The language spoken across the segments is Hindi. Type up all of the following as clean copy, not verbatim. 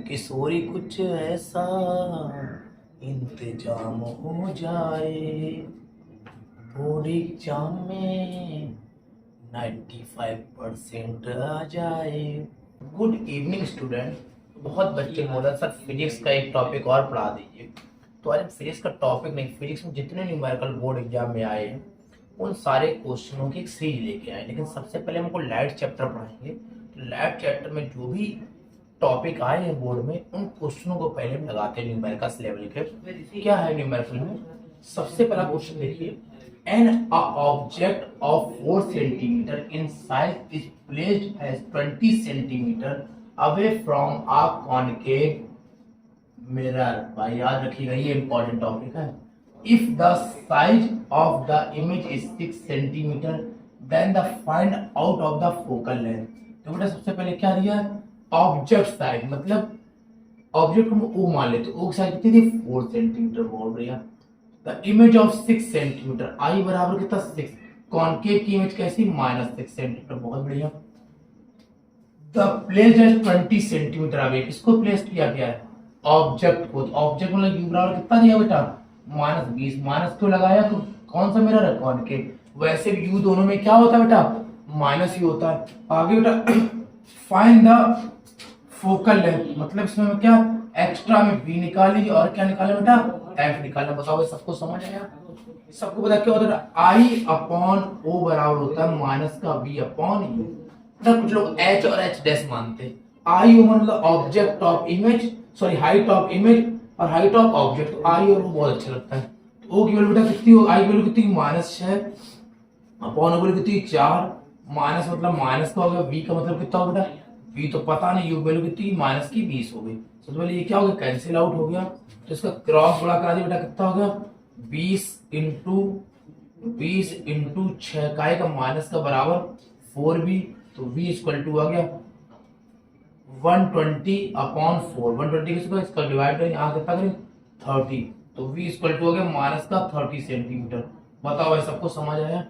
किशोरी कुछ ऐसा इंतजाम हो जाए, बोर्ड एग्जाम में 95% आ जाए। Good evening student. बहुत बच्चे बोल रहे सर फिजिक्स का एक टॉपिक और पढ़ा दीजिए। तो आज फिजिक्स का टॉपिक नहीं, फिजिक्स में जितने न्यूमेरिकल बोर्ड एग्जाम में आए हैं उन सारे क्वेश्चनों की एक सीरीज लेके आए। लेकिन सबसे पहले हमको लाइट चैप्टर पढ़ाएंगे। तो लाइट चैप्टर में जो भी टॉपिक आए हैं बोर्ड में उन क्वेश्चनों को पहले हम लगाते हैं न्यूमेरिकल लेवल के। क्या है न्यूमेरिकल में? सबसे पहला क्वेश्चन देखिए, an object of 4 centimetre in size is placed as 20 centimetre away from a concave mirror. भाई याद रखिएगा ये इंपॉर्टेंट टॉपिक है। If the size of the image is 6 centimetre then the find out of the focal length. तो बेटा सबसे पहले क्या दिया है? ऑब्जेक्ट साइज, मतलब ऑब्जेक्ट को ओ मान लेते, ओ की साइज कितनी थी? 4 सेंटीमीटर बोल रही है। द इमेज ऑफ 6 सेंटीमीटर, आई बराबर कितना? 6। कॉनकेव की इमेज कैसी? -6 सेंटीमीटर। बहुत बढ़िया। The place as 20 centimetre away, किसको प्लेस किया गया है? ऑब्जेक्ट को। ऑब्जेक्ट मतलब यू बराबर कितना दिया बेटा? -20। माइनस क्यों लगाया? तो कौन सा मिरर है? कॉनकेव। वैसे भी यू दोनों में क्या होता है बेटा? माइनस ही होता है। आगे बेटा फाइंड द फोकल लेंथ, मतलब इसमें क्या एक्स्ट्रा में v निकाल लीजिए और क्या निकाले बेटा? f निकालना। बताओ सबको समझ आया? सबको पता क्या होता है? i अपॉन o बराबर होता है माइनस का v अपॉन u। मतलब कुछ लोग h और h डैश मानते हैं। i o मतलब object of image, sorry height of image और हाइट ऑफ ऑब्जेक्ट। तो i और o बहुत अच्छा लगता है। तो o की वैल्यू बेटा कितनी हो? i की वैल्यू कितनी? -6 अपॉन o की वैल्यू कितनी? 4। माइनस मतलब माइनस का हो गया, v का मतलब कितना हो बेटा? v तो पता नहीं, u वैल्यू कितनी? माइनस की 20 हो गई। सबसे पहले ये क्या हो गया? कैंसिल आउट हो गया। तो इसका क्रॉस गुणा करा दिया बेटा, कितना हो गया? 20 × 6 का माइनस का बराबर 4v। तो v इक्वल टू आ गया 120 अपॉन 4। 120 किसको? इसका डिवाइड करेंगे, यहाँ कितना करेंगे? 30। तो v इक्वल टू हो गया माइनस का 30 सेंटीमीटर। बताओ भाई सबको समझ आया?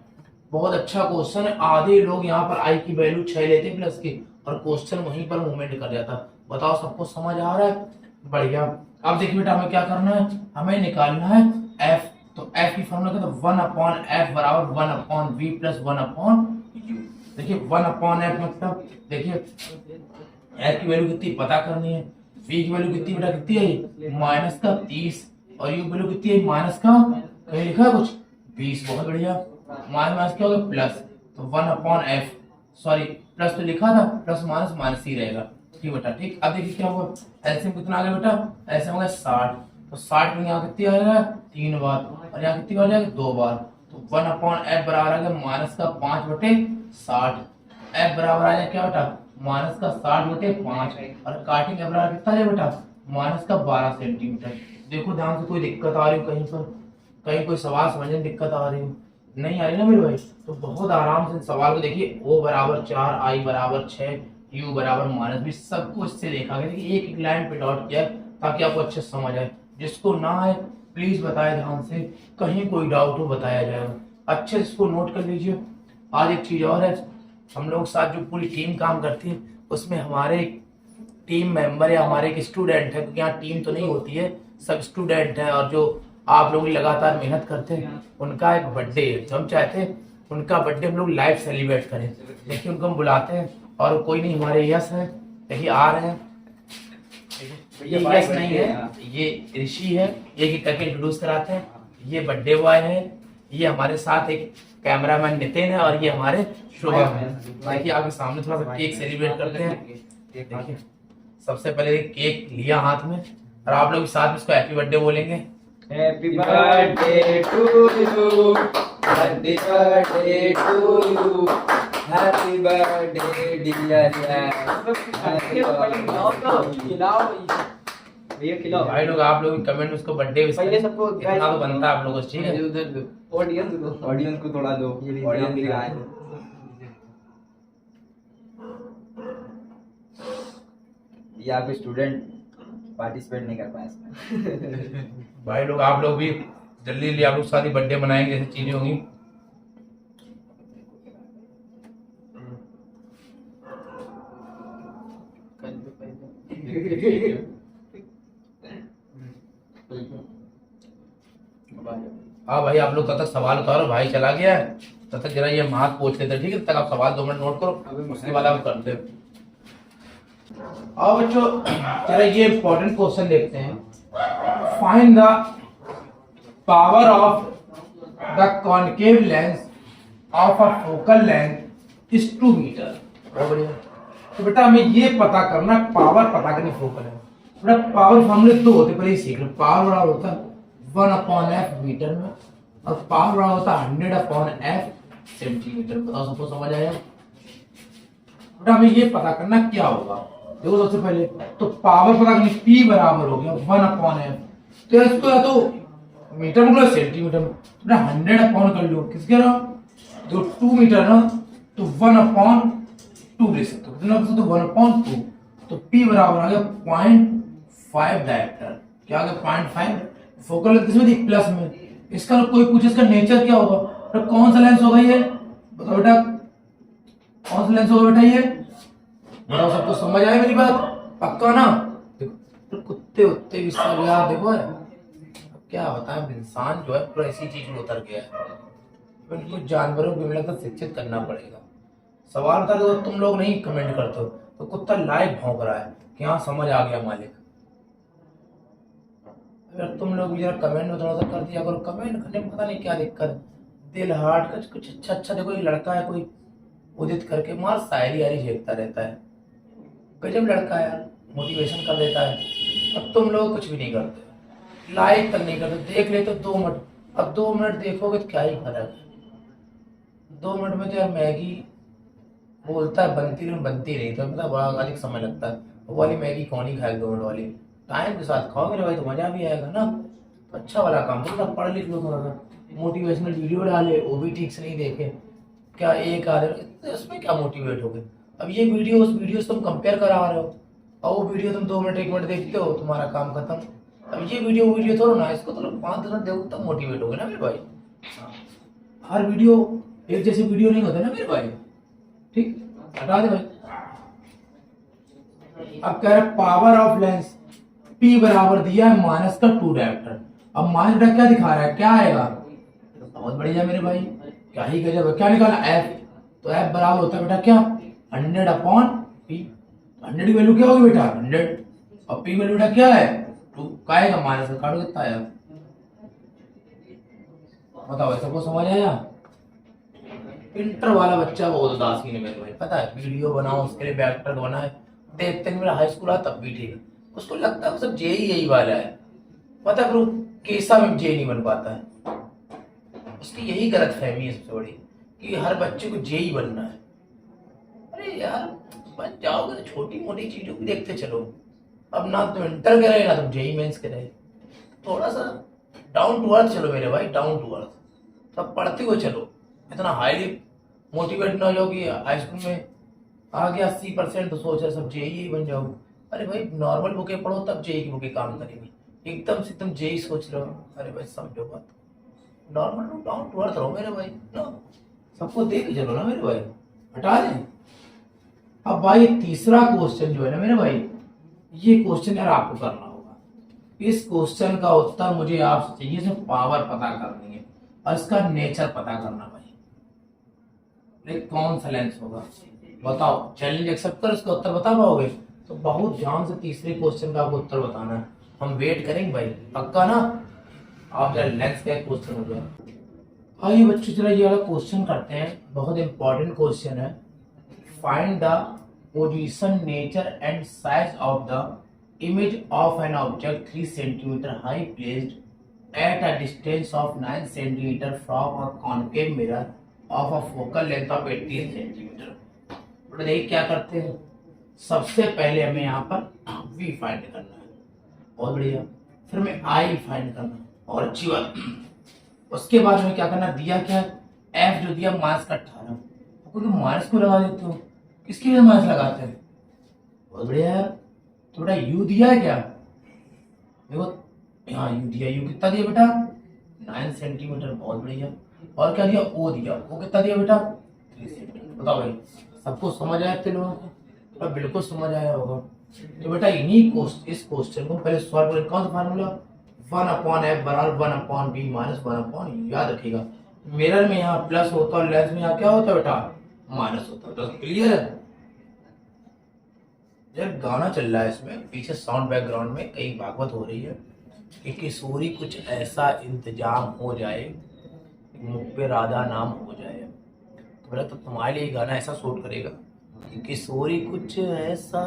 बहुत अच्छा क्वेश्चन है। आधे लोग यहाँ पर आई की वैल्यू 6 लेते प्लस की और क्वेश्चन वहीं पर मूवमेंट कर जाता। बताओ सबको समझ आ रहा है? बढ़िया। अब देखिए बेटा हमें क्या करना है? हमें निकालना है f। तो f की फॉर्मूला क्या था? 1/f बराबर 1/v प्लस 1/u। देखिए 1/f मतलब देखिए f की वैल्यू कितनी पता करनी है, v की वैल्यू कितनी बेटा? कितनी है? माइनस का 30 और u वैल्यू कितनी है? माइनस का कहीं लिखा है कुछ? 20। बहुत बढ़िया। माइनस क्या होगा? प्लस। तो 1/f, सॉरी प्लस तो लिखा था, प्लस माइनस माइनस ही रहेगा। ठीक बेटा ठीक। अब देखिए क्या हुआ? एलसीएम कितना आ गया बेटा? एलसीएम हो गया 60। तो 60 में यहाँ कितनी आ जाएगा? 3 बार और यहाँ कितनी बार जाएगा? 2 बार। तो 1/f बराबर आ गया माइनस का 5/60। f बराबर आ जाएगा क्या बेटा? माइनस का 60/5 और काटेंगे बराबर कितना है बेटा? माइनस का 12 सेंटीमीटर। देखो ध्यान से, कोई दिक्कत आ रही हो कहीं पर? कहीं कोई सवाल समझने में दिक्कत आ रही हो? नहीं आ रही ना मेरे भाई? तो बहुत आराम से सवाल को देखिए। o बराबर 4, i बराबर 6, u बराबर -20, सबको इससे देखा गया। देखिए एक एक लाइन पे डॉट किया ताकि आपको अच्छे से समझ आए। जिसको ना आए प्लीज बताए ध्यान से, कहीं कोई डाउट हो बताया जाएगा। अच्छे से इसको नोट कर लीजिए। आज एक चीज और है, हम लोग साथ जो पूरी टीम काम करती है उसमें हमारे टीम मेंबर या हमारे एक स्टूडेंट है, क्योंकि यहाँ टीम तो नहीं होती है, सब स्टूडेंट है और जो आप लोग लगातार मेहनत करते हैं उनका एक बर्थडे है। तो हम चाहते हैं उनका बर्थडे हम लोग लाइव सेलिब्रेट करें। देखिए उनको हम बुलाते हैं और कोई नहीं, हमारे यश है, देखिए आ रहे हैं। ये यश नहीं है, ये ऋषि है, ये करके इंट्रोड्यूस कराते हैं। ये बर्थडे बॉय है, ये हमारे साथ एक कैमरामैन नितिन है और ये हमारे शुभम है। देखिए आपके सामने थोड़ा सा केक सेलिब्रेट करते हैं। देखिए सबसे पहले केक लिया हाथ में और आप लोग साथ में इसको हैप्पी बर्थडे बोलेंगे। Happy birthday to you. Happy birthday to you. Happy birthday dear खिलाओ भाई लोग, आप लोग कमेंट में उसको बर्थडे विश करें। सबको इतना तो बनता है आप लोगों को। ठीक है उधर दो, ऑडियंस को थोड़ा दो, ऑडियंस भी आए। यहाँ पे स्टूडेंट पार्टिसिपेट नहीं कर पाए इसमें। भाई लोग आप लोग भी जल्दी जल्दी आप लोग सारी बर्थडे मनाएंगे, जैसे चीजें होंगी। हाँ भाई, आप लोग तब तक सवाल उतारो, भाई चला गया है, तब तक जरा ये हाथ पोंछ लेते हैं, ठीक है? तब तक आप सवाल 2 मिनट नोट करो, उसके बाद आप करते हैं। अब बच्चों जरा ये इंपॉर्टेंट क्वेश्चन देखते हैं। Find the power of the concave lens of a focal length is 2 metre. बहुत बढ़िया। तो बेटा हमें ये पता करना, पावर पता करनी फोकल है। बेटा पावर फॉर्मूले 2 होते, पहले सीख लो। पावर बराबर होता है 1/f मीटर में, और पावर बराबर होता है 100/f सेंटीमीटर। बताओ सबको समझ आया? बेटा हमें ये पता करना क्या होगा। देखो सबसे पहले तो पावर पता करनी, P बराबर हो गया 1/f। तो इसको या तो मीटर में लो सेंटीमीटर में, तो 100 कर लो। किसके रहा जो 2 मीटर ना, तो 1/2 ले सकते हो, कितना तो 1/2। तो P बराबर आ गया 0.5 डायरेक्टर। क्या आ गया 0.5। फोकल लेंथ किसमें थी? प्लस में। इसका कोई पूछे इसका नेचर क्या होगा, तो कौन सा लेंस होगा ये? बताओ बेटा कौन सा लेंस होगा बेटा ये? बताओ सबको समझ आए मेरी बात? पक्का ना? देखो कुत्ते उत्ते भी सब यार देखो है। अब क्या बताएं, इंसान जो है पूरा इसी चीज में उतर गया है। इनको जानवरों को मिलकर शिक्षित करना पड़ेगा। सवाल था तो तुम लोग नहीं कमेंट करते हो, तो कुत्ता लाइव भौंक रहा है कि हाँ समझ आ गया मालिक। अगर तुम लोग भी जरा कमेंट में थोड़ा सा कर दिया करो। कमेंट करने में पता नहीं क्या दिक्कत है, दिल हार्ट का कुछ अच्छा अच्छा। देखो ये लड़का है कोई उदित करके मार शायरी यारी झेलता रहता है, गजब लड़का है यार, मोटिवेशन कर देता है। अब तुम लोग कुछ भी नहीं करते, लाइक तक नहीं करते, देख लेते 2 मिनट। अब 2 मिनट देखोगे तो क्या ही फर्क है। 2 मिनट में तो यार मैगी बोलता है बनती नहीं, बनती नहीं, तो पता बड़ा अधिक समय लगता है। वो वाली मैगी कौन ही खाएगा 2 मिनट वाली? टाइम के साथ खाओ मेरे भाई, तो मजा भी आएगा ना। तो अच्छा वाला काम करो, पढ़ लिख लो थोड़ा सा। मोटिवेशनल वीडियो डाले वो भी ठीक से नहीं देखे, क्या एक आधे तो इसमें क्या मोटिवेट हो गए? अब ये वीडियो उस वीडियो से तुम कंपेयर करा रहे हो, और वो वीडियो तुम 2 मिनट 1 मिनट देखते हो, तुम्हारा काम खत्म। अब ये वीडियो थोड़ा ना, इसको तो 5 मिनट देखो तब मोटिवेट हो गए ना मेरे भाई। हर वीडियो एक जैसे वीडियो नहीं होते ना मेरे भाई, ठीक? हटा दे भाई। अब कह रहे पावर ऑफ लेंस P बराबर दिया है -2 डायरेक्टर। अब माइनस क्या दिखा रहा है, क्या आएगा? बहुत बढ़िया मेरे भाई, क्या ही गजब है। क्या निकाला? F। तो F बराबर होता है बेटा क्या? 100/P। 100 की वैल्यू क्या होगी बेटा? 100। और P वैल्यू बेटा क्या है? 2। क्या आएगा? माइनस का काटो कितना आया? बताओ सबको समझ आया? इंटर वाला बच्चा बहुत उदासीन है मेरे भाई, पता है? वीडियो बनाओ उसके लिए बैक्टर बनाए, देखते हैं। मेरा हाई स्कूल आया तब भी ठीक है, उसको लगता है सब जेई यही वाला है। पता है केसा में जे नहीं बन पाता है, उसकी यही गलत फहमी है सबसे बड़ी, कि हर बच्चे को जेई बनना है। अरे यार बन जाओगे तो छोटी मोटी चीजों को देखते चलो। अब ना तुम इंटर के रहे ना तुम जेई मेंस के रहे, थोड़ा सा डाउन टू अर्थ चलो मेरे भाई, डाउन टू अर्थ। सब पढ़ते हुए चलो, इतना हाईली मोटिवेट ना हो जाओ कि हाई स्कूल में आ गया 80% तो सोच रहे सब जेई बन जाओ। अरे भाई नॉर्मल बुकें पढ़ो तब जेई की बुकें काम करेंगी, एकदम से तुम जेई सोच रहे हो। अरे भाई समझो बात, नॉर्मल डाउन टू अर्थ रहो मेरे भाई ना, सबको देख चलो ना मेरे भाई, हटा दें। अब भाई तीसरा क्वेश्चन जो है ना मेरे भाई, ये क्वेश्चन यार आपको करना होगा। इस क्वेश्चन का उत्तर मुझे आपसे चाहिए, सिर्फ पावर पता करनी है और इसका नेचर पता करना भाई। कौन सा लेंस होगा बताओ? चैलेंज एक्सेप्ट कर, इसका उत्तर बता पाओगे तो बहुत ध्यान से तीसरे क्वेश्चन का आपको उत्तर बताना है। हम वेट करेंगे भाई, पक्का ना? आप जरा लेंस का क्वेश्चन हो गया। आइए बच्चों जरा ये वाला क्वेश्चन करते हैं, बहुत इंपॉर्टेंट क्वेश्चन है। Find the position, nature and size of the image of an object 3 centimetre high placed at a distance of 9 centimetre from a concave mirror of a focal length of 18 centimetre. देखिए क्या करते हैं, सबसे पहले हमें यहाँ पर V फाइंड करना है, बहुत बढ़िया। फिर हमें I फाइंड करना है, और अच्छी बात। उसके बाद में क्या करना, दिया क्या F जो दिया -18, क्योंकि माइनस को लगा देते हो, किसकी वजह माइनस लगाते हैं? बहुत बढ़िया यार। तो बेटा U दिया है क्या? देखो यहाँ U दिया, U कितना दिया बेटा? 9 सेंटीमीटर, बहुत बढ़िया। और क्या दिया? O दिया, O कितना दिया बेटा? 3 सेंटीमीटर। बताओ भाई सबको समझ आया? इतने लोगों को बिल्कुल समझ आया होगा। तो बेटा इस क्वेश्चन को पहले सॉल्व करें। कौन सा फार्मूला? 1/f बराबर 1/b माइनस 1/, याद रखिएगा। मिरर में यहाँ प्लस होता है और लेंस में यहाँ क्या होता है बेटा? माइनस होता है। तो क्लियर है? यार गाना चल रहा है इसमें पीछे साउंड बैकग्राउंड में, कहीं भागवत हो रही है कि किशोरी कुछ ऐसा इंतजाम हो जाए, मुख पे राधा नाम हो जाए। तो बेटा तो तुम्हारे लिए गाना ऐसा शूट करेगा कि किशोरी कुछ ऐसा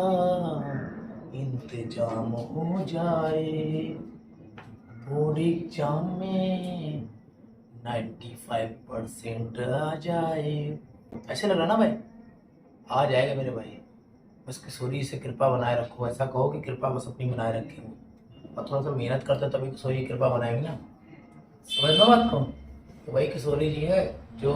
इंतजाम हो जाए, बोर्ड एग्जाम में 95% आ जाए। ऐसे लग रहा ना भाई? आ जाएगा मेरे भाई, बस किशोरी से कृपा बनाए रखो। ऐसा कहो कि कृपा बस अपनी बनाए रखे, और थोड़ा सा मेहनत करते तभी किशोरी की कृपा बनाएगी ना। समझ लो बात को। तो वही किशोरी जी है जो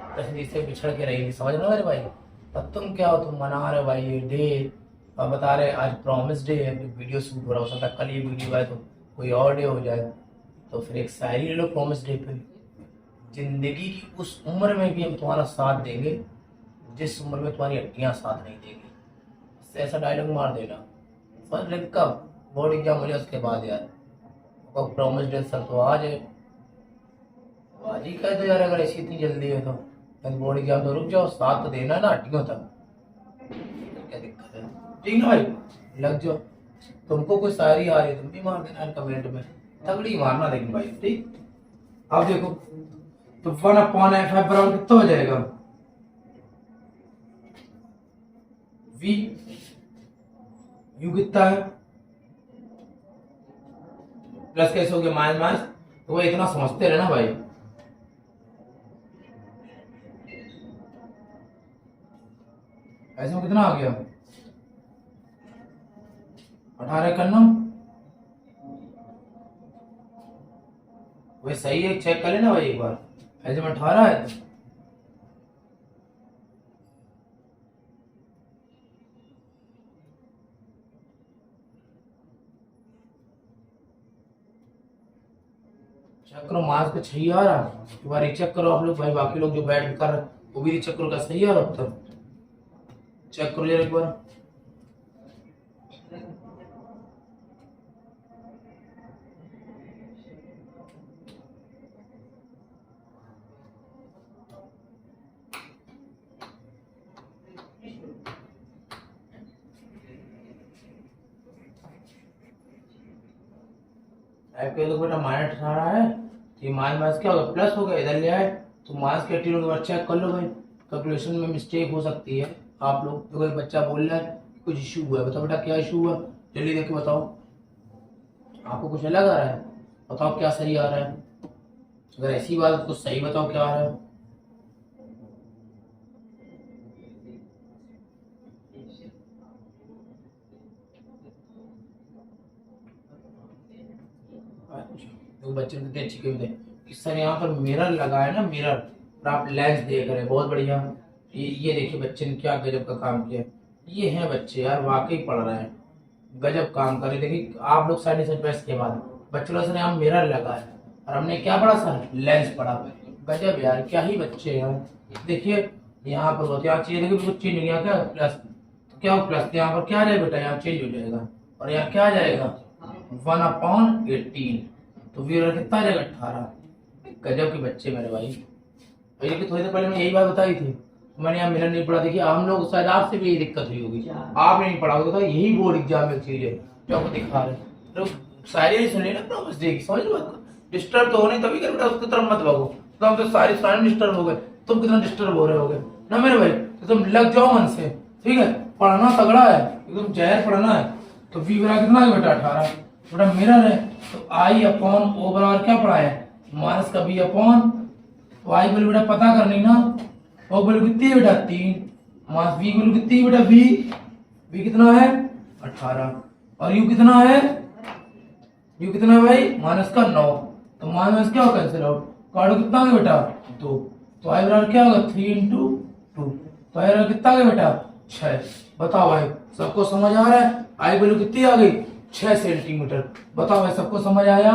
कृष्ण जी से बिछड़ के रहेगी। समझ लो मेरे भाई। अब तुम क्या हो, तुम मना रहे भाई ये डे, और बता रहे आज प्रॉमिस डे है, वीडियो शूट हो रहा हो सकता है कल ये वीडियो आए तो कोई और डे हो जाए। तो फिर एक शायरी ले लो प्रॉमिस डे पे, जिंदगी की उस उम्र में भी हम तुम्हारा साथ देंगे जिस उम्र में तुम्हारी हड्डियां साथ नहीं देगी। ऐसा डायलॉग मार देना। समझ लेकिन कब? बोर्ड एग्जाम हो जाए उसके बाद यार। कब प्रॉमिस डे? सर तो आज है। आज ही कह दो यार, अगर ऐसी इतनी जल्दी है तो बोर्ड एग्जाम तो रुक जाओ, साथ तो देना है ना हड्डियों तक। क्या दिक्कत है? ठीक ना भाई, लग जाओ। तुमको कोई शायरी आ रही है तुम भी मार देना कमेंट में, तगड़ी मारना लेकिन भाई। ठीक, अब देखो तो 1/f बराबर कितना हो जाएगा? v u कितना है? प्लस कैसे हो गया? Minus minus. तो वो इतना समझते रहे ना भाई। ऐसे में कितना आ गया? 18 करना। वही सही है, चेक कर लेना भाई एक बार। ऐसे में 18 है तो चेक करो। मार्क्स पे 6 आ रहा है, एक बार रीचेक करो आप लोग भाई। बाकी लोग जो बैठ कर वो भी रीचेक करो क्या सही आ रहा है। तब चेक करो यार एक बार। आपके तो बेटा माइनस 18 है, तो ये माइनस क्या होगा? प्लस हो गया, इधर ले आए तो माइनस के 18 होगा। चेक कर लो भाई, कैलकुलेशन में मिस्टेक हो सकती है। आप लोग तो कोई बच्चा बोल रहा है कुछ इशू हुआ है, बताओ बेटा क्या इशू हुआ? जल्दी देख के बताओ। आपको कुछ अलग आ रहा है? बताओ क्या सही आ रहा है। अगर ऐसी बात कुछ सही बताओ क्या आ रहा है। तो बच्चे कितने अच्छी कविता है कि सर यहाँ पर मिरर लगा है ना, मिरर, और आप लेंस देख रहे हैं, बहुत बढ़िया। ये देखिए बच्चे ने क्या गजब का काम किया। ये हैं बच्चे यार, वाकई पढ़ रहे हैं, गजब काम कर रहे। देखिए आप लोग साइड टेस्ट के बाद बच्चों सर यहाँ मिरर लगा है और हमने क्या पढ़ा सर? लेंस पढ़ा। गजब यार, क्या ही बच्चे हैं। देखिए यहाँ पर बहुत यहाँ चीज देखिए कुछ चेंज हो गया क्या? प्लस तो क्या हो? प्लस यहाँ पर क्या आ जाएगा बेटा? यहाँ चेंज हो जाएगा और यहाँ क्या आ जाएगा? 1/18। तो फिर कितना आ जाएगा? 18। गजब के बच्चे मेरे भाई। ये कि थोड़ी देर पहले मैंने यही बात बताई थी, मैंने यहाँ मिरर नहीं पढ़ा। देखिए हम लोग शायद आपसे भी यही दिक्कत हुई होगी, आपने नहीं पढ़ा होगा। यही बोर्ड एग्जाम में चीज है जो आपको दिखा रहे। तो शायरी सुन लेना प्रॉमिस डे की, समझ लो। डिस्टर्ब तो होने तभी कर बेटा, उसकी तरफ मत भागो। तो हम तो सारे सारे डिस्टर्ब हो गए, तुम कितना डिस्टर्ब हो रहे होगे ना मेरे भाई। तो तुम लग जाओ मन से, ठीक है? पढ़ना तगड़ा है एकदम, जहर पढ़ना है। तो वी बराबर कितना है बेटा? 18। बेटा मिरर है तो आई अपॉन ओ बराबर क्या पढ़ा है? माइनस का बी अपॉन। तो आई वैल्यू बेटा पता करनी ना। ओ वैल्यू कितनी है बेटा? 3। माइनस बी वैल्यू कितनी है बेटा? बी कितना है? 18। और यू कितना है? यू कितना है भाई? माइनस का 9। तो माइनस क्या होगा? Cancel out. कार्ड कितना है बेटा? 2। तो आई बराबर क्या होगा? 3 × 2। तो आई बराबर कितना आ गया बेटा? 6। बताओ भाई सबको समझ आ रहा है? आई वैल्यू कितनी आ गई? 6 सेंटीमीटर। बताओ भाई सबको समझ आया?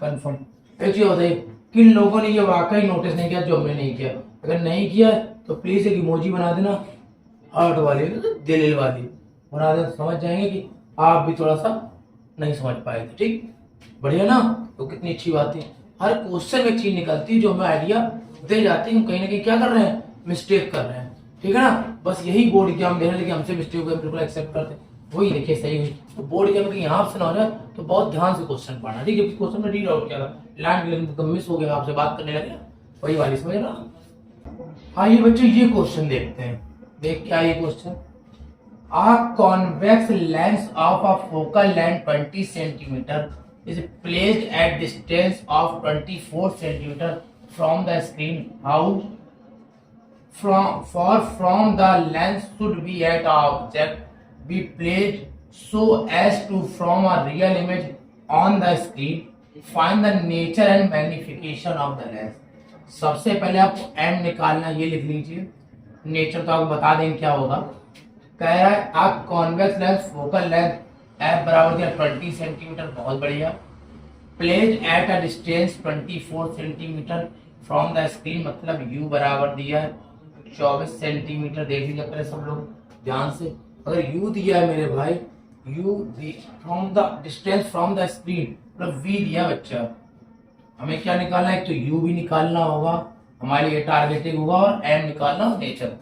कंफर्म। एक चीज बताइए, किन लोगों ने ये वाकई नोटिस नहीं किया जो हमने नहीं किया? अगर नहीं किया तो प्लीज एक इमोजी बना देना, हार्ट वाली, दिल वाली बना दें तो समझ जाएंगे कि आप भी थोड़ा सा नहीं समझ पाए थे। ठीक, बढ़िया ना। तो कितनी अच्छी बात है, हर क्वेश्चन में एक चीज निकलती है जो हमें आइडिया दे जाती है हम कहीं ना कहीं क्या कर रहे हैं, मिस्टेक कर रहे हैं। ठीक है ना, बस यही बोर्ड एग्जाम देने लगे हमसे मिस्टेक हुए बिल्कुल एक्सेप्ट करते हैं, वही देखिए सही हुई। तो बोर्ड एग्जाम कहीं यहाँ से ना हो जाए तो बहुत ध्यान से क्वेश्चन पढ़ना। ठीक है, क्वेश्चन में रीड आउट किया था, लैंड मिस हो गया, आपसे बात करने लगे, वही वाली समझ रहा। आइए बच्चों ये क्वेश्चन देखते हैं। देख क्या ये question, a convex lens of a focal length 20 centimeter is placed at distance of 24 centimeter from the screen. How from the lens should be at a object be placed so as to form a real image on the screen. Find the nature and magnification of the lens. सबसे पहले आपको m निकालना, ये लिख लीजिए। नेचर तो आपको बता देंगे क्या होगा। कह रहा है आप convex lens focal length F बराबर दिया 20 सेंटीमीटर, बहुत बढ़िया। Place at a distance 24 centimetre from the screen, मतलब यू बराबर दिया है 24 सेंटीमीटर। देख लीजिए पहले सब लोग ध्यान से, अगर यू दिया है मेरे भाई, you from the distance from the screen मतलब वी दिया बच्चा, हमें क्या निकालना है, तो यू भी निकालना होगा, हमारे लिए टारगेटिंग होगा, और एम निकालना हो नेचर।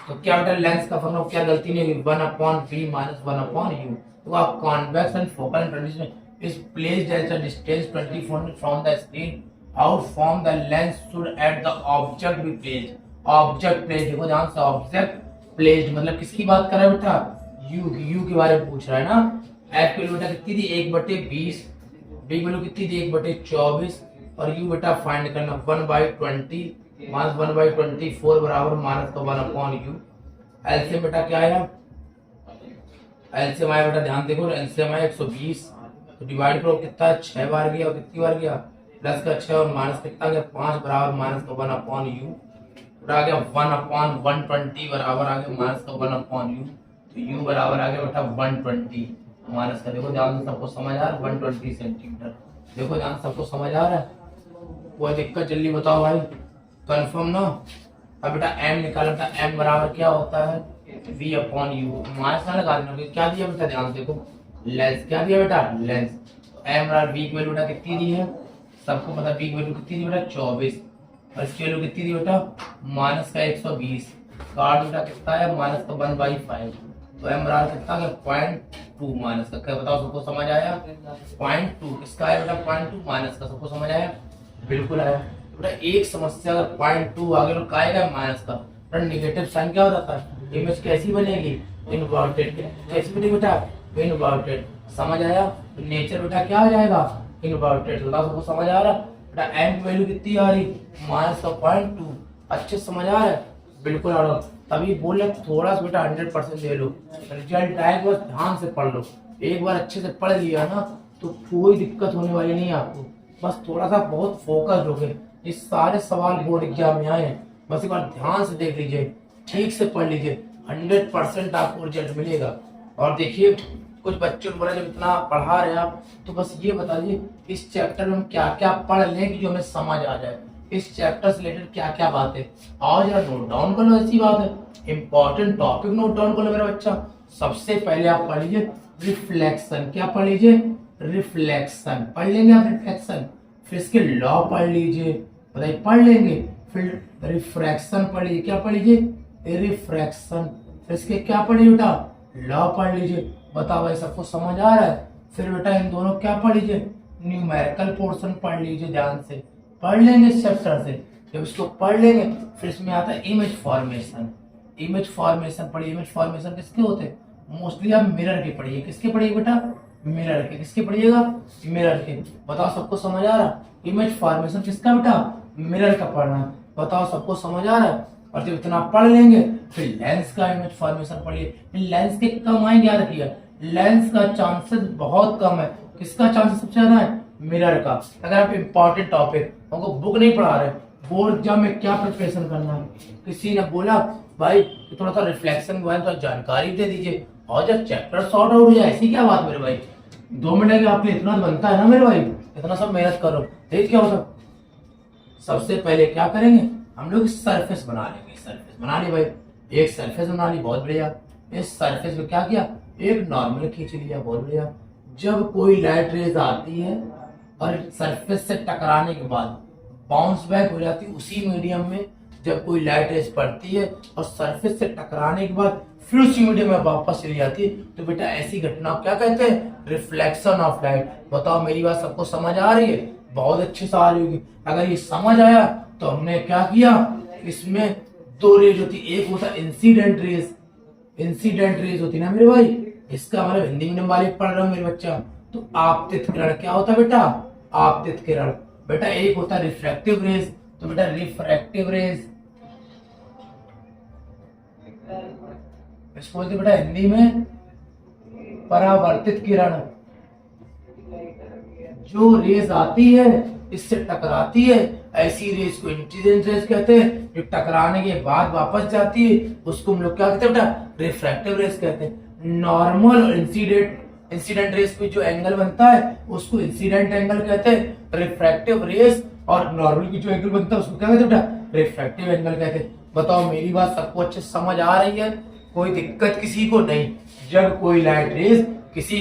तो क्या बेटा लेंस का फॉर्मूला, क्या गलती नहीं होगी, 1/v माइनस 1/u। तो आप convex and focal condition is placed at a distance 24 from the screen, how from the lens should at the object be placed. Object placed, देखो ध्यान से, ऑब्जेक्ट प्लेस्ड मतलब किसकी बात कर रहा है बेटा, यू के बारे में पूछ रहा है ना। एफ की वैल्यू बेटा कितनी थी, 1/20, बी की वैल्यू कितनी थी, 1/24, और यू बेटा फाइंड करना 1/20 माइनस 1/24 बराबर माइनस का 1/u। एलसीएम बेटा क्या आया, एलसीएम आया बेटा, ध्यान देखो, एलसीएम आया 120, तो डिवाइड करो कितना, 6 बार गया, और कितनी बार गया, प्लस का 6 और माइनस कितना गया 5 बराबर माइनस का 1/u। आ गया 1/120 बराबर आ गया माइनस का 1/u। तो u बराबर आ गया बेटा 120 माइनस का, देखो ध्यान से, सबको समझ आ रहा है, 120 सेंटीमीटर। देखो ध्यान, सबको समझ आ रहा है, कोई दिक्कत जल्दी बताओ भाई, कंफर्म ना। अब बेटा m निकालना था, m बराबर क्या होता है, v/u, माइनस ना लगा देना, क्या दिया बेटा, ध्यान देखो, लेंस क्या दिया बेटा, लेंस। तो m बराबर v की वैल्यू बेटा कितनी दी है, सबको पता, v की वैल्यू कितनी दी बेटा 24, और इसकी वैल्यू कितनी दी बेटा माइनस का 120, काट बेटा कितना है माइनस का 1/5, तो m बराबर कितना है 0.2 माइनस का, क्या बताओ सबको समझ आया, 0.2 किसका है बेटा 0.2 माइनस का, सबको समझ आया, बिल्कुल आया। बेटा एक समस्या अगर 0.2 आ गया तो क्या आएगा माइनस का, बेटा नेगेटिव साइन क्या हो जाता है, इमेज कैसी बनेगी, इनवर्टेड, कैसी बनेगी बेटा इनवर्टेड, समझ आया। तो नेचर बेटा क्या हो जाएगा, इनवर्टेड। तो सबको समझ आ रहा बेटा, m की वैल्यू कितनी आ रही माइनस का 0.2, अच्छे समझ आ रहा है, बिल्कुल आ रहा। तभी बोल रहे थोड़ा सा बेटा 100% दे लो, रिजल्ट आएगा बस ध्यान से पढ़ लो, एक बार अच्छे से पढ़ लिया ना तो कोई दिक्कत होने वाली नहीं है आपको, बस थोड़ा सा बहुत फोकस हो गए, इस सारे सवाल बोर्ड एग्जाम में आए हैं, बस एक बार ध्यान से देख लीजिए, ठीक से पढ़ लीजिए, 100% आपको रिजल्ट मिलेगा। और देखिए कुछ बच्चों को बोला जब इतना पढ़ा रहे आप, तो बस ये बता दीजिए इस चैप्टर में हम क्या क्या पढ़ लें कि जो हमें समझ आ जाए, इस चैप्टर से रिलेटेड क्या क्या बात है, और जरा नोट डाउन कर लो, ऐसी बात है, इंपॉर्टेंट टॉपिक नोट डाउन कर लो मेरा बच्चा। सबसे पहले आप पढ़ लीजिए रिफ्लेक्शन, क्या पढ़ लीजिए, रिफ्लेक्शन पढ़ लेंगे आप, रिफ्लेक्शन, फिर इसके लॉ पढ़ लीजिए, बताइए पढ़ लेंगे, फिर रिफ्रैक्शन पढ़ लीजिए, क्या पढ़ लीजिए रिफ्रैक्शन, फिर इसके क्या पढ़िए बेटा लॉ पढ़ लीजिए, बताओ भाई सबको समझ आ रहा है। फिर बेटा इन दोनों क्या पढ़ लीजिए, न्यूमेरिकल पोर्शन पढ़ लीजिए, ध्यान से पढ़ लेंगे इस चैप्टर से, जब इसको पढ़ लेंगे फिर इसमें आता है इमेज फॉर्मेशन, इमेज फॉर्मेशन पढ़िए, इमेज फॉर्मेशन किसके होते हैं, मोस्टली आप मिरर के पढ़िए, किसके पढ़िए बेटा मिरर के, किसके पढ़िएगा मिरर के, बताओ सबको समझ आ रहा, इमेज फॉर्मेशन किसका बेटा मिरर का पढ़ना, बताओ सबको समझ आ रहा है। और जब इतना पढ़ लेंगे फिर लेंस का इमेज फॉर्मेशन पढ़िए, लेंस के कम आएंगे, याद रखिएगा लेंस का चांसेस बहुत कम है, किसका चांसेस सबसे ज्यादा है मिरर का। अगर आप इंपॉर्टेंट टॉपिक हमको बुक नहीं पढ़ा रहे, बोर्ड एग्जाम में क्या प्रिपरेशन करना है, किसी ने बोला भाई थोड़ा सा रिफ्लेक्शन के बारे में जानकारी दे दीजिए और जब चैप्टर सॉर्ट आउट हो जाए, ऐसी क्या बात मेरे भाई, 2 मिनट के आपके इतना बनता है ना मेरे भाई, इतना सब मेहनत करो, देख क्या होता। सबसे पहले क्या करेंगे हम लोग सरफेस बना लेंगे, सरफेस बना ली भाई, एक सरफेस बना ली, बहुत बढ़िया। इस सरफेस पे क्या किया एक नॉर्मल खींच लिया, बहुत बढ़िया। जब कोई लाइट रेज आती है और सरफेस से टकराने के बाद बाउंस बैक हो जाती है उसी मीडियम में, जब कोई लाइट रेज पड़ती है और सरफेस से टकराने के बाद फिर उसी मीडियम में वापस चली जाती है, तो बेटा ऐसी घटना को क्या कहते हैं? Reflection of light. बताओ मेरी बात सबको समझ आ रही है? बहुत अच्छे से आ रही होगी। अगर ये समझ आया तो हमने क्या किया, इसमें दो रेज होती, एक होता इंसिडेंट रेज, इंसिडेंट रेज होती ना मेरे भाई, इसका मतलब हिंदी मीडियम वाले पढ़ रहे हो मेरे बच्चा, तो आपतित किरण क्या होता है बेटा? आपतित किरण। बेटा एक होता है रिफ्रैक्टिव रेज, तो बेटा रिफ्रैक्टिव रेज, इसको बोलते बेटा हिंदी में परावर्तित किरण। जो रेज आती है इससे टकराती है, ऐसी रेज को इंसिडेंट रेज कहते हैं। जो टकराने के बाद वापस जाती है उसको हम लोग क्या कहते हैं बेटा? रिफ्रैक्टिव रेज कहते हैं। नॉर्मल और इंसिडेंट रेज पे जो एंगल बनता है उसको इंसिडेंट एंगल कहते हैं। रिफ्रैक्टिव रेज और नॉर्मल की जो एंगल बनता है उसको क्या कहते हैं बेटा? रिफ्रैक्टिव एंगल कहते हैं। बताओ मेरी बात सबको अच्छे से समझ आ रही है? कोई दिक्कत किसी को नहीं? जब कोई लाइट रेज किसी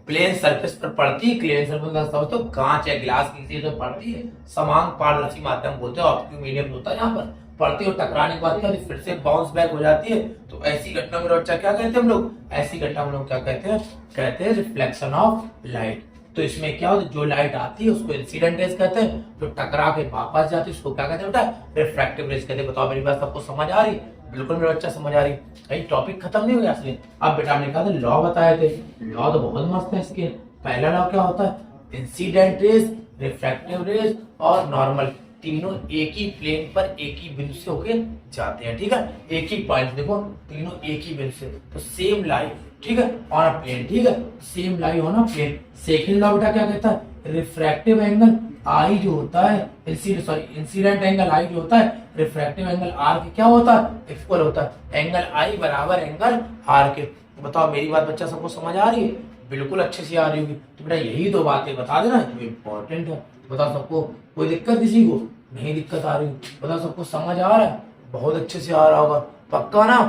प्लेन सरफेस पर पड़ती है, प्लेन सरफेस तो कांच या ग्लास की चीज पर पड़ती है, समान पारदर्शी माध्यम बोलते हैं, ऑप्टिक मीडियम होता है, यहाँ पर पड़ती है और टकराने के बाद क्या फिर से बाउंस बैक हो जाती है, तो ऐसी घटना में बच्चा क्या कहते हैं हम लोग? ऐसी घटना हम लोग क्या कहते हैं? कहते हैं रिफ्लेक्शन ऑफ लाइट। तो इसमें क्या होता है, जो लाइट आती है उसको इंसिडेंट रेज कहते हैं, जो टकरा के वापस जाती है उसको क्या कहते हैं बेटा? रिफ्रैक्टिव रेज कहते हैं। बताओ मेरी बात सबको समझ आ रही? बिल्कुल मेरा बच्चा समझ आ रही। कहीं टॉपिक खत्म नहीं हो गया असली। अब बेटा हमने कहा था लॉ बताए थे, लॉ तो बहुत मस्त है इसके। पहला लॉ क्या होता है? इंसिडेंट रेज, रिफ्रैक्टिव रेज और नॉर्मल तीनों एक ही प्लेन पर एक ही बिंदु से होके जाते हैं, ठीक है? एक ही पॉइंट, देखो तीनों एक ही बिंदु से, तो सेम लाइन, ठीक है, ऑन अ प्लेन, ठीक है, same line on a plane. Second law बेटा क्या कहता है? रिफ्रैक्टिव एंगल आई जो होता है, इंसिडेंट एंगल आई जो होता है रिफ्रैक्टिव एंगल आर के क्या होता है? इक्वल होता है। एंगल आई बराबर एंगल आर के। बताओ मेरी बात बच्चा सबको समझ आ रही है? बिल्कुल अच्छे से आ रही होगी। तो बेटा यही दो बातें बता देना, जो इम्पोर्टेंट है। बताओ सबको कोई दिक्कत किसी को नहीं? दिक्कत आ रही? बताओ सबको समझ आ रहा है? बहुत अच्छे से आ रहा होगा, पक्का ना?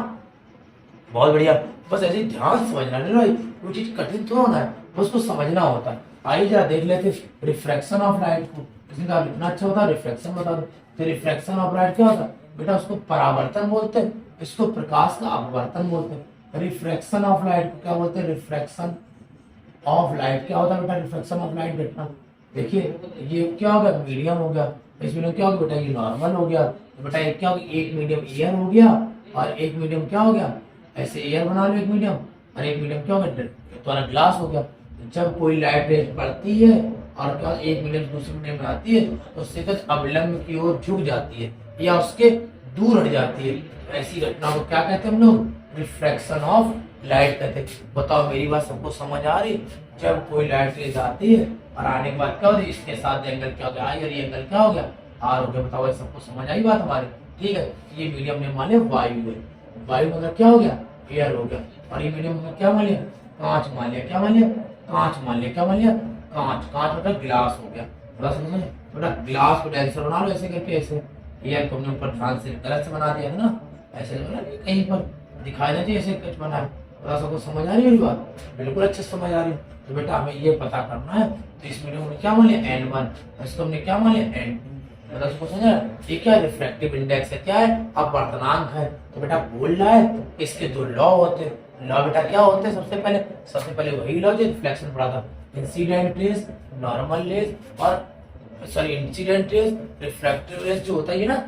बहुत बढ़िया। बस ऐसे ही ध्यान समझना नहीं भाई, कोई चीज कठिन तो होना है, बस उसको समझना होता है। आइए जरा देख लेते रिफ्रैक्शन ऑफ लाइट को। किसी का लिखना अच्छा होता है, रिफ्रैक्शन बता दो। तो रिफ्रैक्शन ऑफ लाइट क्या होता है बेटा? उसको परावर्तन बोलते हैं, इसको प्रकाश का अपवर्तन बोलते हैं। रिफ्रैक्शन ऑफ लाइट को क्या बोलते हैं? रिफ्रैक्शन ऑफ लाइट क्या होता है बेटा? रिफ्रैक्शन ऑफ लाइट घटना। देखिए ये क्या हो गया? मीडियम हो गया। इस मीडियम क्या हो गया बेटा? ये नॉर्मल हो गया। तो बेटा एक क्या हो गया? एक मीडियम एयर हो गया और एक मीडियम क्या हो गया? ऐसे एयर बना लो एक मीडियम, और एक मीडियम क्या हो गया? तुम्हारा ग्लास हो गया। जब कोई लाइट रेज पड़ती है और क्या एक मीडियम दूसरे मीडियम में आती है तो उससे कुछ अवलंब की ओर झुक जाती है या उसके दूर हट जाती है। ऐसी घटना को क्या कहते हैं हम लोग? रिफ्रैक्शन ऑफ लाइट कहते हैं। बताओ मेरी बात सबको समझ आ रही? जब कोई लाइट रेज आती है और आने के बाद क्या होता है? इसके साथ एंगल क्या हो गया? आई, और ये एंगल क्या हो गया? आर हो गया। बताओ सबको समझ आई बात हमारी? ठीक है। ये मीडियम ने मान लिया वायु है, वायु मतलब क्या हो गया? एयर हो गया। और ये मीडियम में क्या मान लिया? कांच मान लिया। क्या मान लिया? कांच मान लिया। क्या मान लिया? कांच। कांच मतलब ग्लास हो गया। बड़ा समझ बेटा, ग्लास को डेंसर बना लो ऐसे करके, ऐसे एयर को हमने ऊपर ध्यान से गलत से बना दिया है ना, ऐसे बना कहीं पर दिखाई देती है ऐसे कुछ बना है। बड़ा सबको समझ आ रही है मेरी बात? बिल्कुल अच्छे से समझ आ रही है। तो बेटा हमें ये पता करना है, तो इस मीडियम में क्या मान लिया? N1, इसको हमने क्या मान लिया? N2। मतलब उसको समझा? ये क्या रिफ्रैक्टिव इंडेक्स है? क्या है? अपवर्तनांक है। तो बेटा बोल रहा है इसके दो लॉ होते हैं। लॉ बेटा क्या होते हैं? सबसे पहले वही लॉ जो रिफ्लेक्शन पढ़ा था, इंसिडेंट रेज, नॉर्मल रेज और इंसिडेंट रेज, रिफ्रैक्टिव रेज जो होता है ना,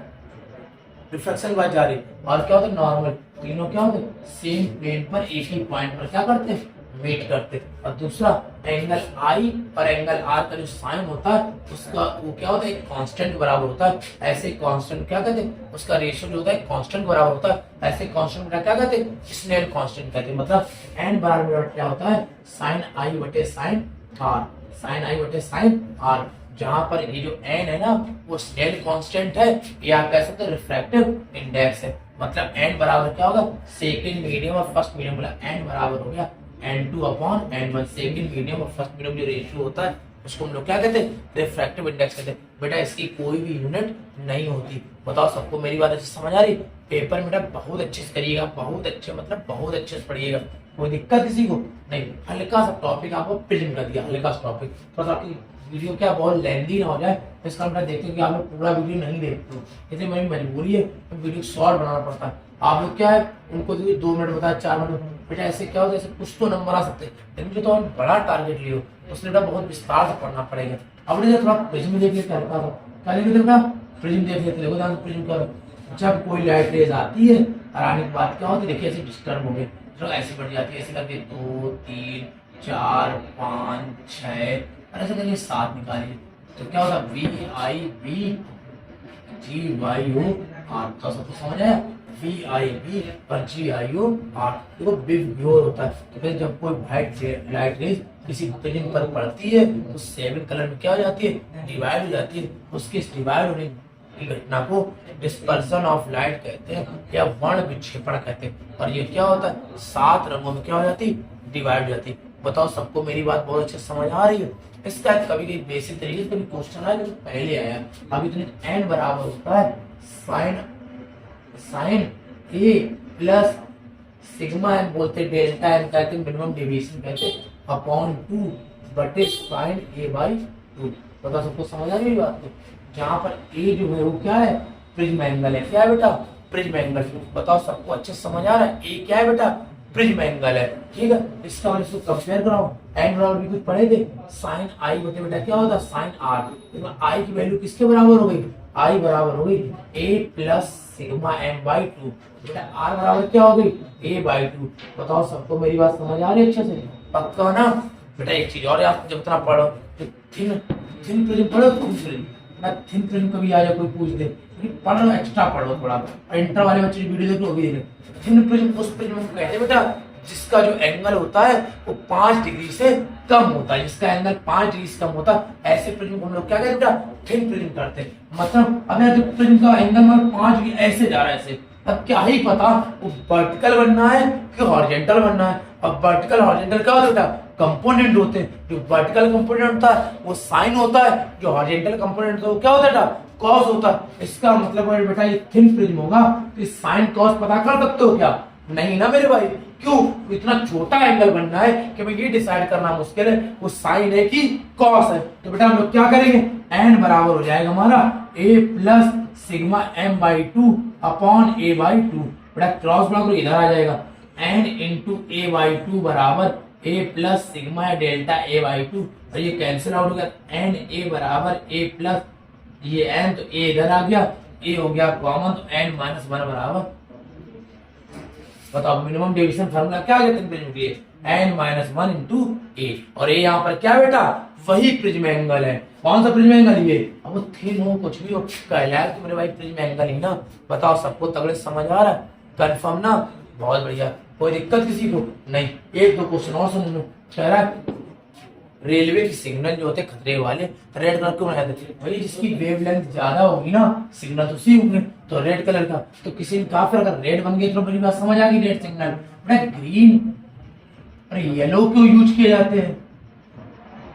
रिफ्लेक्शन बात जा रही। और क्या होता है? नॉर्मल। तीनों क्या होते? सेम प्लेन पर एक ही पॉइंट पर क्या करते हैं? मीट करते। और दूसरा एंगल आई और एंगल आर का जो साइन होता है उसका वो क्या होता है? एक कांस्टेंट बराबर होता है। ऐसे कांस्टेंट क्या कहते हैं? उसका रेशियो जो होता है कांस्टेंट बराबर होता है। ऐसे कांस्टेंट का क्या कहते हैं? स्नेल कांस्टेंट कहते हैं। मतलब एन बराबर क्या होता है? साइन आई बटे साइन आर, साइन आई बटे साइन आर। जहां पर ये जो एन है ना वो स्नेल कांस्टेंट है, या आप कह सकते हैं रिफ्रैक्टिव इंडेक्स है। मतलब एन बराबर क्या होगा? सेकंड मीडियम और फर्स्ट मीडियम, बोला एन बराबर हो गया N2 upon N1। Second medium और फर्स्ट मीडियम जो रेशियो होता है उसको हम लोग क्या कहते हैं? रिफ्रैक्टिव इंडेक्स कहते हैं। बेटा इसकी कोई भी यूनिट नहीं होती। बताओ सबको मेरी बात अच्छे समझ आ रही? पेपर में बेटा बहुत अच्छे से करिएगा, बहुत अच्छे मतलब बहुत अच्छे से पढ़िएगा। कोई दिक्कत किसी को नहीं। हल्का सा टॉपिक आपको प्रिज्म का दिया, हल्का सा टॉपिक, थोड़ा सा वीडियो क्या बहुत लेंदी ना हो जाए, इसका मतलब देखते हैं कि आप लोग पूरा वीडियो नहीं देखते हो, इसलिए मेरी मजबूरी है वीडियो शॉर्ट बनाना पड़ता है। आप लोग क्या है उनको 2 मिनट बताया 4 मिनट बेटा, ऐसे क्या होता है, ऐसे कुछ तो नंबर आ सकते हैं, लेकिन जो तो हम बड़ा टारगेट लियो तो उसमें बेटा बहुत विस्तार से पढ़ना पड़ेगा। अब थोड़ा प्रिज्म देख लेते हैं, क्या देख लेते बेटा, प्रिज्म देख लेते, देखो ध्यान से प्रिज्म करो। जब कोई लाइट रेज आती है और आने के बाद क्या होती है, देखिए ऐसे डिस्टर्ब हो गए, तो ऐसी बढ़ जाती है, ऐसे करके 2 3 4 5 6 और ऐसे करके 7 निकालिए, तो क्या होता है VIB GYO 8, तो सबको समझ आया, VIB और GIO 8, देखो बिग व्योर होता है। तो फिर जब कोई व्हाइट लाइट रेज किसी प्रिज्म पर पड़ती है तो 7 कलर में क्या हो जाती है, डिवाइड हो जाती है, उसके डिवाइड होने की घटना को डिस्पर्सन ऑफ लाइट कहते हैं या वर्ण विक्षेपण कहते हैं। और ये क्या होता है, 7 रंगों में क्या हो जाती है, डिवाइड हो जाती है। बताओ सबको मेरी बात बहुत अच्छे से समझ आ रही है। इसका कभी कभी बेसिक तरीके से कभी क्वेश्चन आया, लेकिन पहले आया, अभी इतने n बराबर होता है साइन ए प्लस सिग्मा एम बोलते, डेल्टा एम कहते, मिनिमम डेविएशन कहते, अपॉन 2 बटे साइन ए बाई 2। बता सबको समझ आ रही है बात को। जहाँ पर ए जो है वो क्या है, प्रिज्म एंगल है, क्या है बेटा, प्रिज्म एंगल। बताओ सबको अच्छे से समझ आ रहा है, ए क्या है बेटा, प्रिज्म एंगल है, ठीक है। इसका मैंने इसको कंपेयर कराओ, एन बराबर भी कुछ पढ़े थे, साइन आई बटे बेटा क्या होता है, साइन आर। तो आई की वैल्यू किसके बराबर हो गई, आई बराबर हो गई ए प्लस सिग्मा एम बाई 2, बेटा आर बराबर क्या हो गई, ए बाई 2। बताओ सबको मेरी बात समझ आ रही है अच्छे से, पक्का ना बेटा। एक चीज और आप जब इतना पढ़ो तो थिन प्रिज्म पढ़ो, थिन प्रिज्म कभी आ जाए कोई पूछ दे, पढ़ो एक्स्ट्रा पढ़ो थोड़ा, इंटर वाले बच्चे वीडियो देख लो भी देख। थिन प्रिज्म उस प्रिज्म को कहते हैं बेटा जिसका जो एंगल होता है वो 5 डिग्री से कम होता है, जिसका एंगल 5 डिग्री से कम होता है, ऐसे प्रिज्म को हम लोग क्या कहते हैं बेटा, थिन प्रिज्म करते हैं। मतलब अगर प्रिज्म का एंगल मतलब 5 डिग्री ऐसे जा रहा है ऐसे, अब क्या ही पता वो वर्टिकल बनना है कि हॉरिजॉन्टल बनना है। अब वर्टिकल हॉरिजॉन्टल क्या होता है बेटा, कंपोनेंट होते हैं। जो वर्टिकल कंपोनेंट होता है वो साइन होता है, जो हॉरिजॉन्टल कंपोनेंट होता है वो क्या होता है बेटा, कॉस होता है। इसका मतलब है बेटा ये थिन प्रिज्म होगा तो साइन कॉस पता कर सकते हो क्या, नहीं ना मेरे भाई। क्यों, इतना छोटा एंगल बनना है कि मैं ये डिसाइड करना मुश्किल है वो साइन है कि कॉस है। तो बेटा हम लोग क्या करेंगे, एन बराबर हो जाएगा हमारा a plus sigma m by 2 upon a by 2। बेटा क्रॉस बना करो, इधर आ जाएगा एन इंटू ए बाई 2 बराबर a plus sigma delta a by 2, और ये कैंसिल आउट हो गया, एन ए बराबर ए प्लस ये एन, तो ए इधर आ गया, ए हो गया कॉमन, तो एन माइनस 1 बराबर, बताओ मिनिमम डेविएशन फार्मूला क्या है थिन प्रिज्म के लिए, एन माइनस 1 इंटू ए। और ए यहाँ पर क्या बेटा, वही प्रिज्म एंगल है। कौन सा प्रिज्म एंगल ये, अब वो थिन हो कुछ भी हो कहलाए तो मेरे भाई प्रिज्म एंगल ही ना। बताओ सबको तगड़े समझ आ रहा है, कंफर्म ना, बहुत बढ़िया, कोई दिक्कत किसी को नहीं। 1-2 क्वेश्चन और सुन लो। कह रहा है रेलवे की सिग्नल जो होते खतरे वाले रेड कलर क्यों बनाए थे, भाई जिसकी वेवलेंथ ज्यादा होगी ना सिग्नल तो उसी होंगे, तो रेड कलर का। तो किसी ने कहा फिर अगर रेड बन गई तो मेरी बात समझ आ गई, रेड सिग्नल। बेटा ग्रीन और येलो क्यों यूज किए जाते हैं,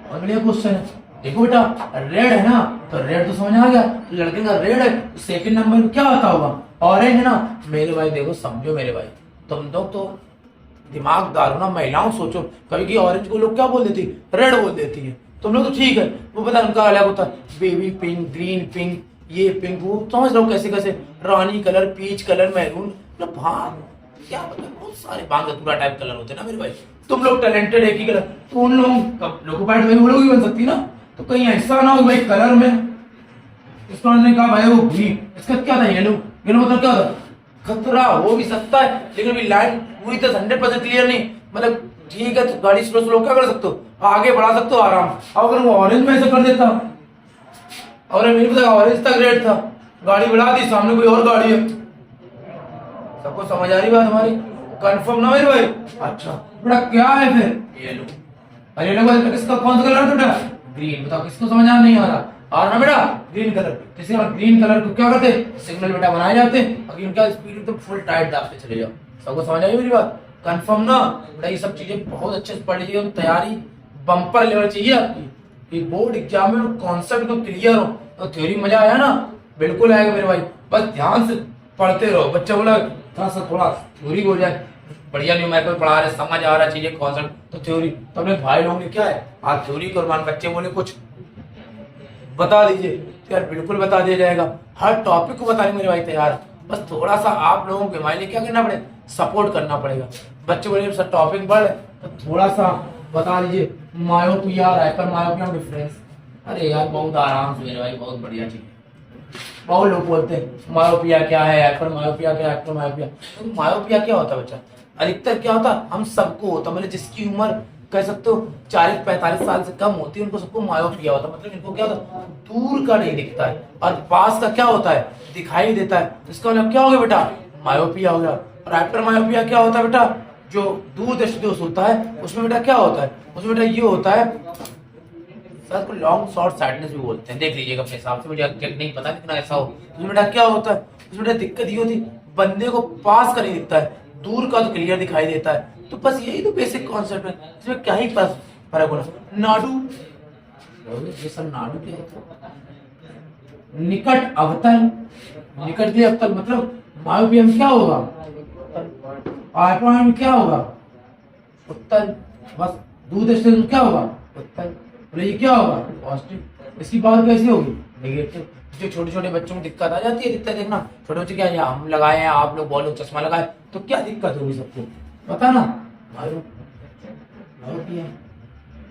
बहुत बढ़िया क्वेश्चन है। देखो बेटा रेड है ना तो रेड तो समझ आ गया, तो लड़के का रेड है, सेकंड नंबर क्या आता होगा, ऑरेंज है ना। मेरे भाई देखो समझो मेरे भाई, तुम लोग तो दिमाग डालो ना, महिलाओं सोचो, कभी की ऑरेंज को लोग क्या बोल देती, रेड बोल देती है। तुम लोग तो ठीक है, वो पता उनका अलग होता है, बेबी पिंक, ग्रीन पिंक, ये पिंक, वो समझ लो कैसे कैसे, रानी कलर, पीच कलर, मैरून, भाग क्या पता बहुत सारे बांगतुरा टाइप कलर होते हैं ना मेरे भाई। तुम लोग टैलेंटेड एक ही कलर, तो उन लोगों पार्ट में वो लोग भी बन सकती ना। तो कहीं ऐसा ना हो भाई कलर में, इसको उन्होंने कहा भाई वो ग्रीन, इसका क्या था येलो, येलो मतलब क्या था, खतरा हो भी सकता है, लेकिन अभी लाइन पूरी तरह 100% क्लियर नहीं, मतलब ठीक है तो गाड़ी स्लो क्या कर सकते हो, आगे बढ़ा सकते हो आराम। अब अगर वो ऑरेंज में ऐसा कर देता, और मेरे पता ऑरेंज तक रेड था, गाड़ी बढ़ा दी, सामने कोई और गाड़ी है। सबको समझ आ रही बात हमारी, कंफर्म ना मेरे भाई। अच्छा बेटा क्या है फिर, येलो। अरे येलो किसका कौन सा कलर है बेटा, ग्रीन। बताओ किसको समझ आ नहीं आ रहा, और ना बेटा ग्रीन कलर, जैसे ग्रीन कलर को क्या करते, सिग्नल बेटा बनाए जाते, अगर उनका स्पीड तो फुल टाइट दाबते चले जाओ। सबको समझ आई मेरी बात, कंफर्म ना बेटा। ये सब चीजें बहुत अच्छे से पढ़ लीजिए, तैयारी बम्पर लेवल चाहिए आपकी। ये बोर्ड एग्जाम में कॉन्सेप्ट तो क्लियर हो तो थ्योरी मजा आया ना, बिल्कुल आएगा मेरे भाई। बस ध्यान से पढ़ते रहो, बच्चा बोला थोड़ा थ्योरी हो जाए, बढ़िया न्यूमेरिकल पढ़ा रहे, समझ आ रहा है चीजें कॉन्सेप्ट। तो थ्योरी तो अपने भाई लोगों ने क्या है, आप थ्योरी को मान बच्चे बोले कुछ बता दीजिए तो यार बिल्कुल बता दिया जाएगा। हर टॉपिक को बताने मेरे भाई तैयार है, बस थोड़ा सा आप लोगों के भाई ने क्या करना पड़ेगा, सपोर्ट करना पड़ेगा। बच्चे बोले सर टॉपिक बढ़ तो थोड़ा सा बता दीजिए मायोपिया और हाइपर मायोपिया में डिफरेंस। अरे यार बहुत आराम से मेरे भाई, बहुत बढ़िया चीज। बहुत लोग बोलते हैं मायोपिया क्या है, हाइपर मायोपिया क्या है, एक्टर मायोपिया। तो मायोपिया क्या होता है बच्चा, अधिकतर क्या होता है हम सबको होता, मतलब जिसकी उम्र कह सकते हो 40-45 साल से कम होती है उनको सबको मायोपिया होता है। मतलब इनको क्या होता है, दूर का नहीं दिखता है और पास का क्या होता है, दिखाई देता है। इसका मतलब क्या हो गया बेटा, मायोपिया हो गया। और हाइपर मायोपिया क्या होता है बेटा, जो दूरदृष्टि दोष होता है उसमें बेटा क्या होता है, उसमें बेटा ये होता है सर को लॉन्ग शॉर्ट साइडनेस भी बोलते हैं, देख लीजिएगा अपने हिसाब से, मुझे एग्जैक्ट नहीं पता लेकिन ऐसा हो। उसमें बेटा क्या होता है, उसमें बेटा दिक्कत ये होती है बंदे को पास का नहीं दिखता है, दूर का तो क्लियर दिखाई देता है। तो बस यही तो बेसिक कॉन्सेप्ट है, इसमें क्या ही फर्क होना। नाडू, ये सब नाडू क्या होता है, निकट अवतल, निकट भी अवतल मतलब मायोपिया में क्या होगा, हाइपर में क्या होगा, उत्तल। बस दूरदृष्टि में क्या होगा, उत्तल। बोले ये क्या होगा, पॉजिटिव। इसकी बात कैसी होगी, नेगेटिव। जो छोटे छोटे बच्चों में दिक्कत आ जाती है, दिक्कत देखना छोटे बच्चे क्या है, हम लगाए हैं आप लोग बोलो चश्मा लगाए तो क्या दिक्कत होगी सबको पता ना, मायोपिया।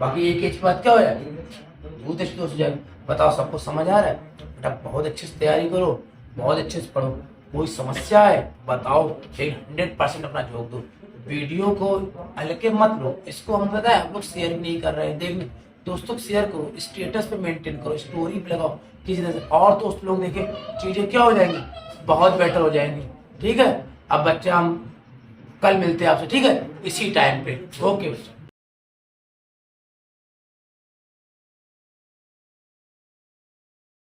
बाकी एक एज के बाद क्या हो जाएगी, दूरदृष्टि दोष हो जाएगी। बताओ सबको समझ आ रहा है बेटा, बहुत अच्छे से तैयारी करो, बहुत अच्छे से पढ़ो। कोई समस्या है बताओ, 100% अपना झोंक दो। वीडियो को हल्के मत लो, इसको हम पता है हम लोग शेयर भी नहीं कर रहे हैं, देख दोस्तों को शेयर करो, स्टेटस पे मेंटेन करो, स्टोरी पे लगाओ किसी तरह से, और दोस्त लोग देखें, चीजें क्या हो जाएंगी, बहुत बेटर हो जाएंगी। ठीक है, अब बच्चे हम कल मिलते हैं आपसे, ठीक है इसी टाइम पे। ओके बच्चे।